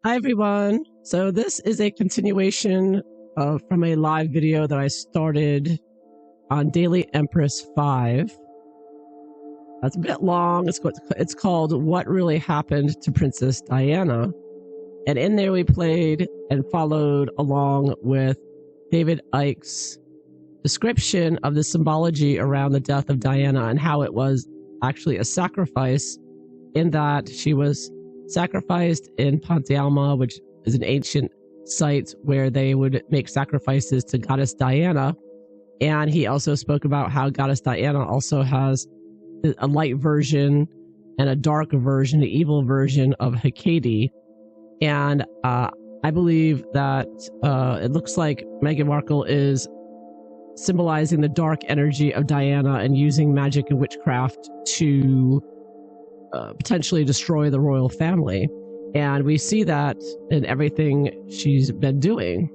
Hi everyone. So this is a continuation from a live video that I started on Daily Empress 5. That's a bit long. It's called What Really Happened to Princess Diana. And in there we played and followed along with David Icke's description of the symbology around the death of Diana and how it was actually a sacrifice, in that she was sacrificed in Ponte Alma, which is an ancient site where they would make sacrifices to goddess Diana. And he also spoke about how goddess Diana also has a light version and a dark version, the evil version of Hecate. And I believe that it looks like Meghan Markle is symbolizing the dark energy of Diana and using magic and witchcraft to potentially destroy the royal family. And we see that in everything she's been doing.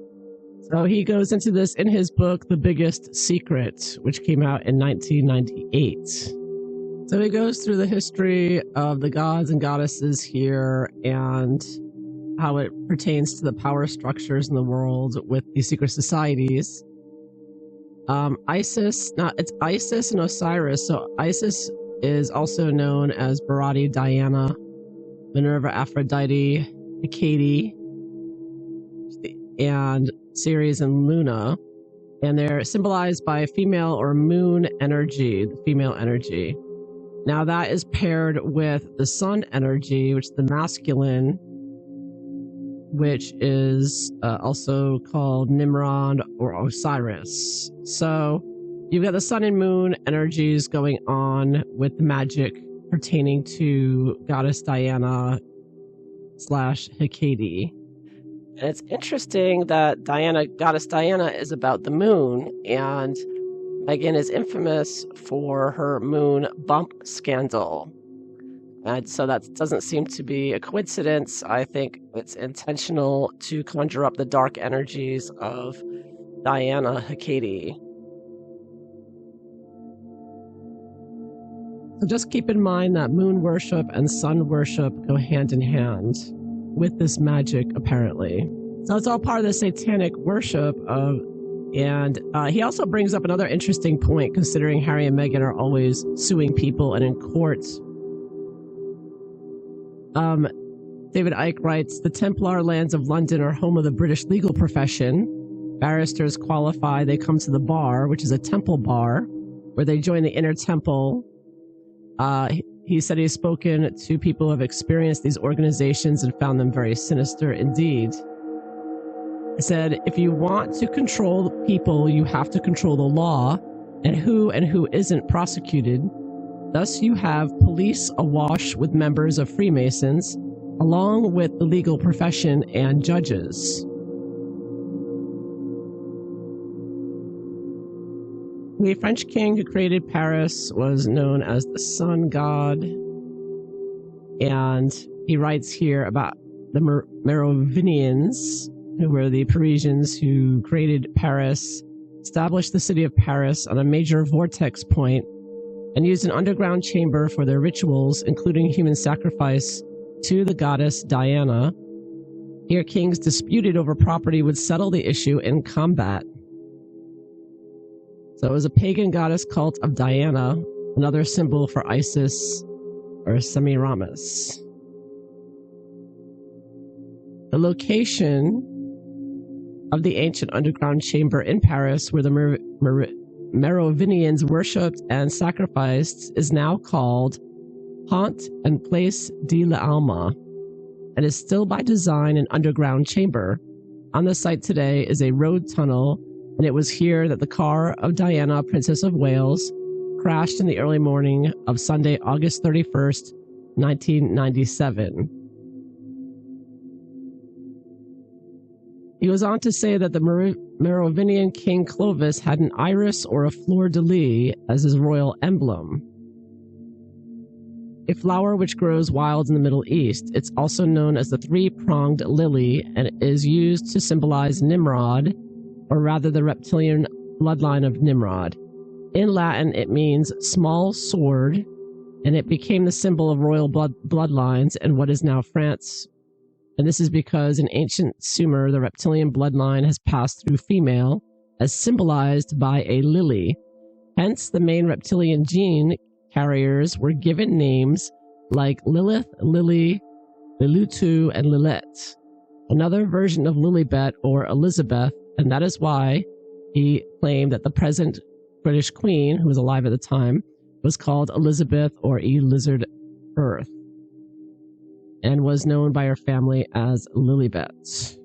So he goes into this in his book, The Biggest Secret, which came out in 1998. So he goes through the history of the gods and goddesses here and how it pertains to the power structures in the world with these secret societies. It's Isis and Osiris. So Isis is also known as Barati Diana, Minerva Aphrodite, Hecate, and Ceres and Luna. And they're symbolized by female or moon energy, the female energy. Now that is paired with the sun energy, which is the masculine, which is also called Nimrod or Osiris. So you've got the sun and moon energies going on with the magic pertaining to goddess Diana / Hecate. And it's interesting that goddess Diana is about the moon, and Meghan is infamous for her moon bump scandal. And so that doesn't seem to be a coincidence. I think it's intentional to conjure up the dark energies of Diana Hecate. So just keep in mind that moon worship and sun worship go hand in hand with this magic, apparently. So it's all part of the satanic worship of, and he also brings up another interesting point, considering Harry and Meghan are always suing people and in courts. David Icke writes, the Templar lands of London are home of the British legal profession. Barristers qualify, they come to the bar, which is a temple bar, where they join the inner temple. He said he's spoken to people who have experienced these organizations and found them very sinister indeed. He said, if you want to control people, you have to control the law and who isn't prosecuted. Thus you have police awash with members of Freemasons, along with the legal profession and judges. The French king who created Paris was known as the sun god. And he writes here about the Merovingians, who were the Parisians who created Paris, established the city of Paris on a major vortex point, and used an underground chamber for their rituals, including human sacrifice to the goddess Diana. Here kings disputed over property would settle the issue in combat. So it was a pagan goddess cult of Diana, another symbol for Isis or Semiramis. The location of the ancient underground chamber in Paris, where the Merovingians worshipped and sacrificed, is now called Pont and Place de l'Alma, and is still by design an underground chamber. On the site today is a road tunnel, and it was here that the car of Diana, Princess of Wales, crashed in the early morning of Sunday, August 31st, 1997. He goes on to say that the Merovingian king Clovis had an iris or a fleur-de-lis as his royal emblem, a flower which grows wild in the Middle East. It's also known as the three-pronged lily and is used to symbolize Nimrod, or rather the reptilian bloodline of Nimrod. In Latin, it means small sword, and it became the symbol of royal bloodlines in what is now France, And this is because in ancient Sumer, the reptilian bloodline has passed through female, as symbolized by a lily. Hence, the main reptilian gene carriers were given names like Lilith, Lily, Lilutu, and Lilith. Another version of Lilibet or Elizabeth, and that is why he claimed that the present British queen, who was alive at the time, was called Elizabeth or Elizard Earth, and was known by her family as Lilibet.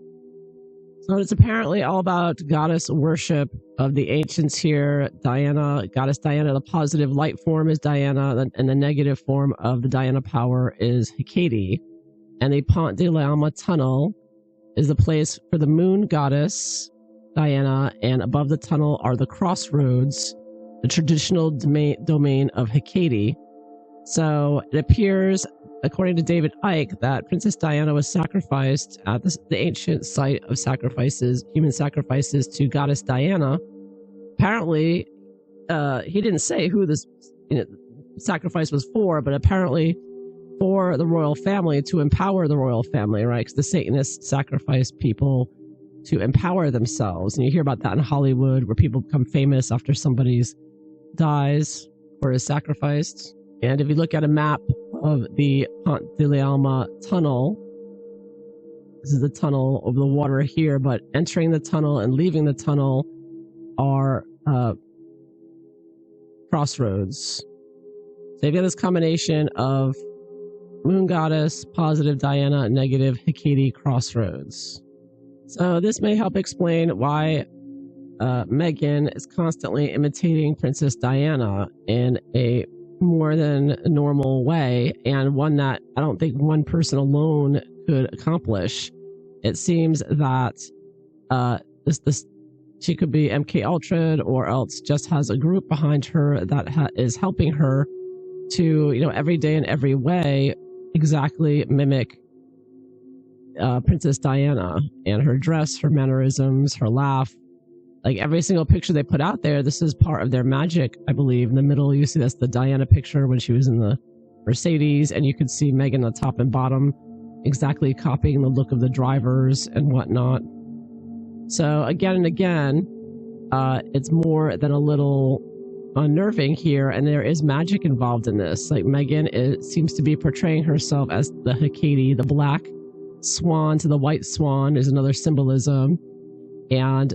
So it's apparently all about goddess worship of the ancients here. Diana, goddess Diana, the positive light form is Diana, and the negative form of the Diana power is Hecate. And the Pont de l'Alma tunnel is the place for the moon goddess Diana, and above the tunnel are the crossroads, the traditional domain of Hecate. So it appears, according to David Icke, that Princess Diana was sacrificed at the ancient site of sacrifices, human sacrifices to goddess Diana. Apparently, he didn't say who this sacrifice was for, but apparently for the royal family, to empower the royal family, right? Because the Satanists sacrifice people to empower themselves. And you hear about that in Hollywood, where people become famous after somebody's dies or is sacrificed. And if you look at a map of the Pont de l'Alma tunnel, this is the tunnel over the water here, but entering the tunnel and leaving the tunnel are crossroads. So you've got this combination of moon goddess, positive Diana, negative Hecate crossroads. So this may help explain why Meghan is constantly imitating Princess Diana in a more than normal way, and one that I don't think one person alone could accomplish. It seems that she could be MK Ultra, or else just has a group behind her that is helping her to, every day in every way, exactly mimic Princess Diana, and her dress, her mannerisms, her laugh. Like every single picture they put out there, this is part of their magic, I believe. In the middle, you see that's the Diana picture when she was in the Mercedes, and you could see Meghan on top and bottom, exactly copying the look of the drivers and whatnot. So again and again, it's more than a little unnerving here, and there is magic involved in this. Like Meghan seems to be portraying herself as the Hecate, the black swan to the white swan is another symbolism, and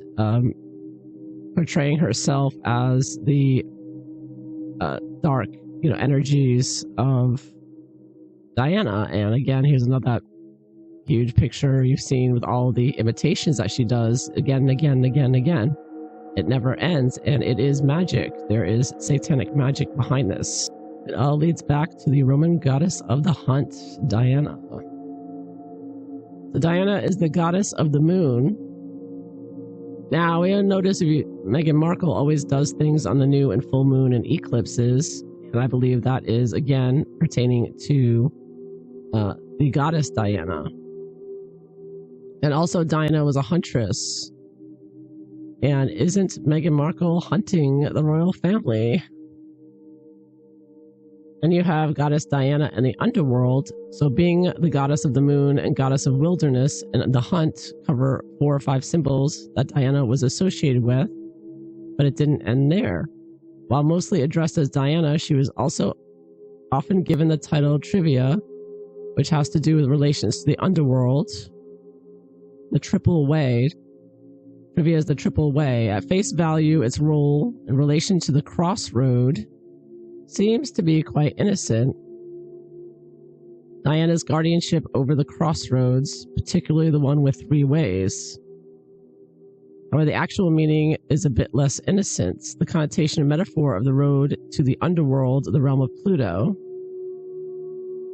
portraying herself as the dark, energies of Diana. And again, here's another huge picture you've seen with all the imitations that she does again and again and again and again. It never ends, and it is magic. There is satanic magic behind this. It all leads back to the Roman goddess of the hunt, Diana. So Diana is the goddess of the moon. Now, we notice Meghan Markle always does things on the new and full moon and eclipses, and I believe that is, again, pertaining to the goddess Diana. And also, Diana was a huntress. And isn't Meghan Markle hunting the royal family? And you have goddess Diana in the underworld. So being the goddess of the moon and goddess of wilderness and the hunt cover 4 or 5 symbols that Diana was associated with, but it didn't end there. While mostly addressed as Diana, she was also often given the title Trivia, which has to do with relations to the underworld, the triple way. Trivia is the triple way. At face value, its role in relation to the crossroad seems to be quite innocent. Diana's guardianship over the crossroads, particularly the one with 3 ways. However, the actual meaning is a bit less innocent. The connotation and metaphor of the road to the underworld, the realm of Pluto.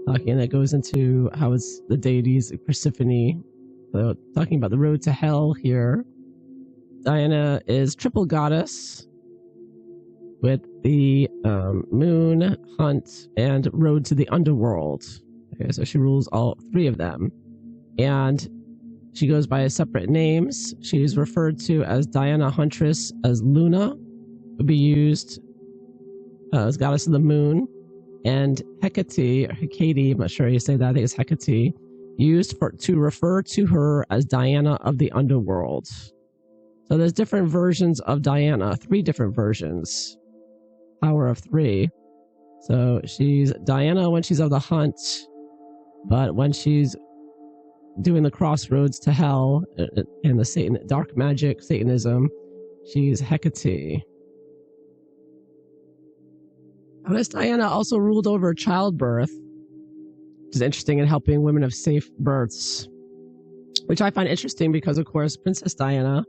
And that goes into how it's the deities of Persephone. So talking about the road to hell here. Diana is triple goddess with the moon, hunt, and road to the underworld. Okay, so she rules all 3 of them. And she goes by separate names. She is referred to as Diana Huntress, as Luna would be used as goddess of the moon. And Hecate, or Hecate, I'm not sure how you say that, I think it's Hecate, used to refer to her as Diana of the underworld. So there's different versions of Diana, 3 different versions. Power of 3. So she's Diana when she's of the hunt, but when she's doing the crossroads to hell and the dark magic, Satanism, she's Hecate. Goddess Diana also ruled over childbirth, which is interesting in helping women have safe births, which I find interesting because, of course, Princess Diana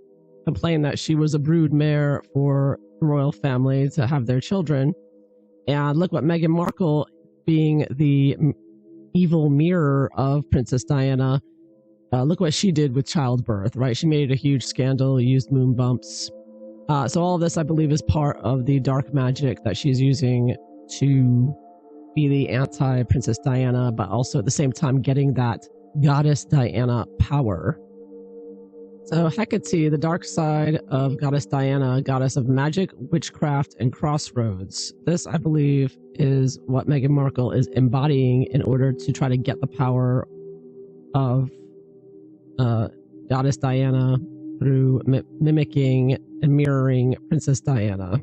complained that she was a brood mare for the royal family to have their children. And look what Meghan Markle, being the evil mirror of Princess Diana, look what she did with childbirth, right? She made a huge scandal, used moon bumps. So all of this, I believe, is part of the dark magic that she's using to be the anti-Princess Diana, but also at the same time getting that Goddess Diana power. So Hecate, the dark side of Goddess Diana, goddess of magic, witchcraft, and crossroads. This, I believe, is what Meghan Markle is embodying in order to try to get the power of Goddess Diana through mimicking and mirroring Princess Diana,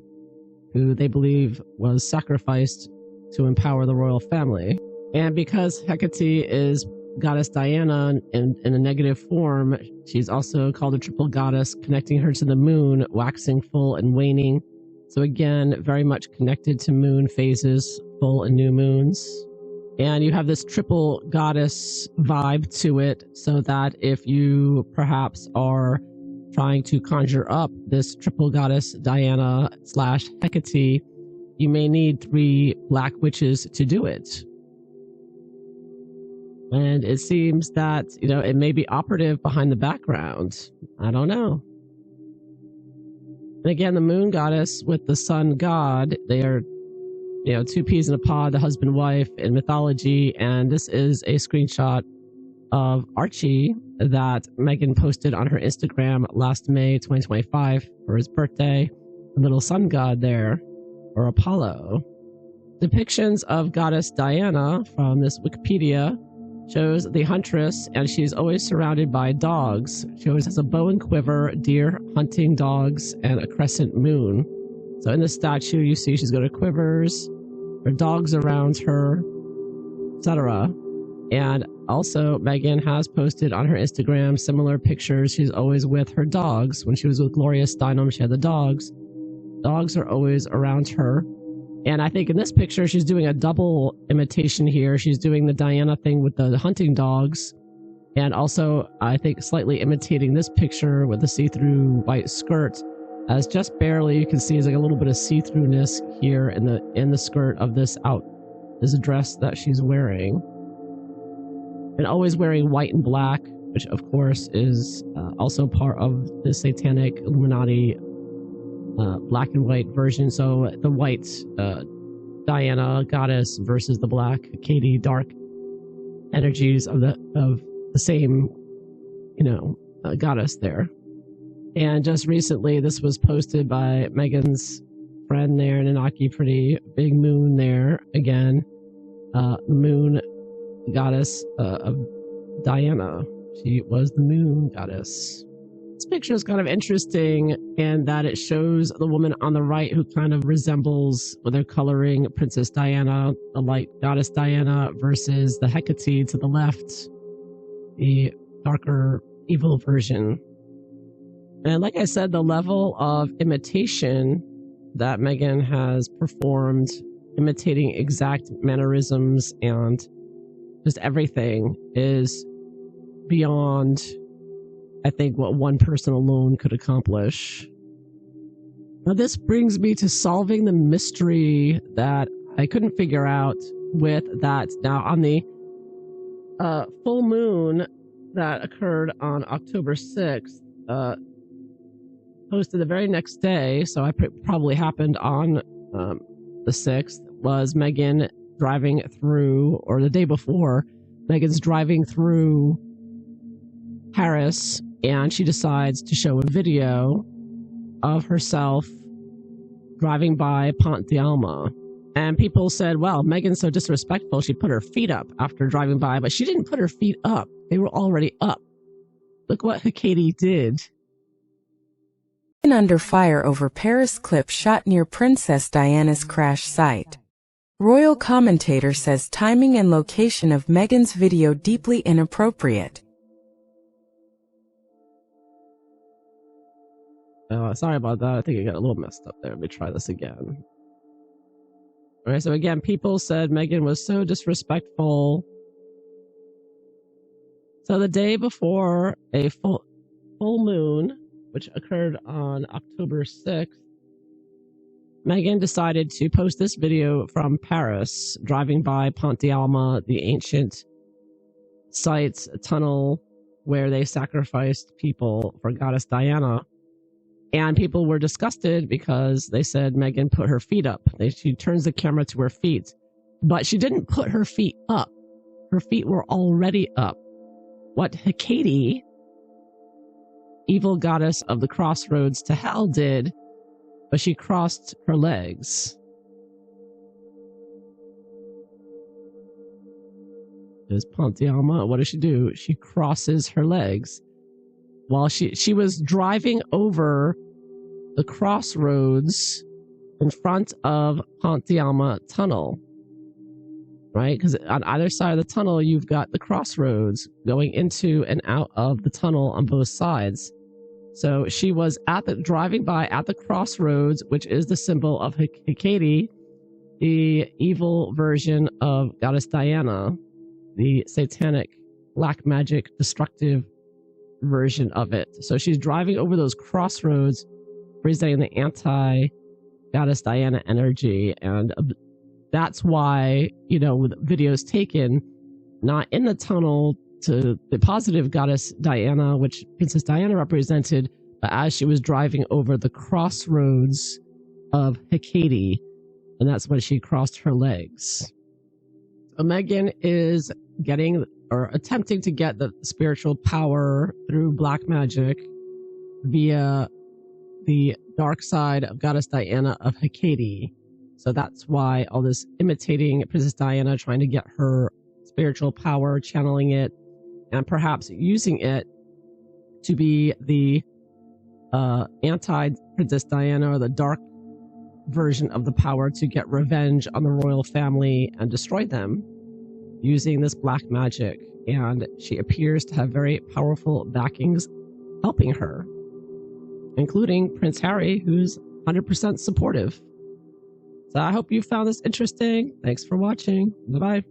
who they believe was sacrificed to empower the royal family. And because Hecate is Goddess Diana in a negative form, she's also called a triple goddess, connecting her to the moon, waxing, full, and waning. So again, very much connected to moon phases, full and new moons. And you have this triple goddess vibe to it, so that if you perhaps are trying to conjure up this triple goddess Diana / Hecate, you may need 3 black witches to do it. And it seems that, it may be operative behind the background. I don't know. And again, the moon goddess with the sun god, they are, 2 peas in a pod, the husband wife in mythology. And this is a screenshot of Archie that Meghan posted on her Instagram last May 2025 for his birthday. The little sun god there, or Apollo. Depictions of Goddess Diana from this Wikipedia shows the huntress, and she's always surrounded by dogs. She always has a bow and quiver, deer, hunting dogs, and a crescent moon. So in the statue, you see she's got her quivers, her dogs around her, etc. And also, Meghan has posted on her Instagram similar pictures. She's always with her dogs. When she was with Gloria Steinem, she had the dogs. Dogs are always around her. And I think in this picture, she's doing a double imitation here. She's doing the Diana thing with the hunting dogs. And also, I think, slightly imitating this picture with the see-through white skirt. As just barely, you can see there's like a little bit of see-throughness here in the skirt of this dress that she's wearing. And always wearing white and black, which of course is also part of the satanic Illuminati black and white version. So the white Diana goddess versus the black Hecate dark energies of the same goddess there. And just recently, this was posted by Meghan's friend there, Nanaki, pretty big moon there again. Moon goddess of Diana. She was the moon goddess. This picture is kind of interesting in that it shows the woman on the right who kind of resembles, with their coloring, Princess Diana, the light goddess Diana, versus the Hecate to the left, the darker evil version. And like I said, the level of imitation that Meghan has performed, imitating exact mannerisms and just everything, is beyond, I think, what one person alone could accomplish. Now, this brings me to solving the mystery that I couldn't figure out with that. Now, on the full moon that occurred on October 6th, posted the very next day, so it probably happened on the 6th, was Meghan driving through, or the day before, Meghan's driving through Paris, and she decides to show a video of herself driving by Pont d'Alma. And people said, well, Meghan's so disrespectful, she put her feet up after driving by, but she didn't put her feet up. They were already up. Look what Hecate did. Under fire over Paris clip shot near Princess Diana's crash site. Royal commentator says timing and location of Meghan's video deeply inappropriate. Sorry about that. I think it got a little messed up there. Let me try this again. All right, so again, people said Meghan was so disrespectful. So the day before a full moon, which occurred on October 6th, Meghan decided to post this video from Paris, driving by Pont d'Alma, the ancient site, tunnel where they sacrificed people for goddess Diana. And people were disgusted because they said Meghan put her feet up. She turns the camera to her feet, but she didn't put her feet up. Her feet were already up. What Hecate, evil goddess of the crossroads to hell, did, but she crossed her legs. There's Pont d'Alma. What does she do? She crosses her legs. While she was driving over the crossroads in front of Pont d'Alma tunnel, right? Because on either side of the tunnel, you've got the crossroads going into and out of the tunnel on both sides. So she was driving by at the crossroads, which is the symbol of Hecate, the evil version of goddess Diana, the satanic, black magic, destructive version of it. So she's driving over those crossroads, presenting the anti-goddess Diana energy, and that's why, with videos taken not in the tunnel to the positive goddess Diana, which Princess Diana represented, but as she was driving over the crossroads of Hecate, and that's when she crossed her legs. So Meghan is attempting to get the spiritual power through black magic via the dark side of goddess Diana of Hecate. So that's why all this imitating Princess Diana, trying to get her spiritual power, channeling it, and perhaps using it to be the anti-Princess Diana, or the dark version of the power, to get revenge on the royal family and destroy them using this black magic. And she appears to have very powerful backings helping her, including Prince Harry, who's 100% supportive. So I hope you found this interesting. Thanks for watching. Bye-bye.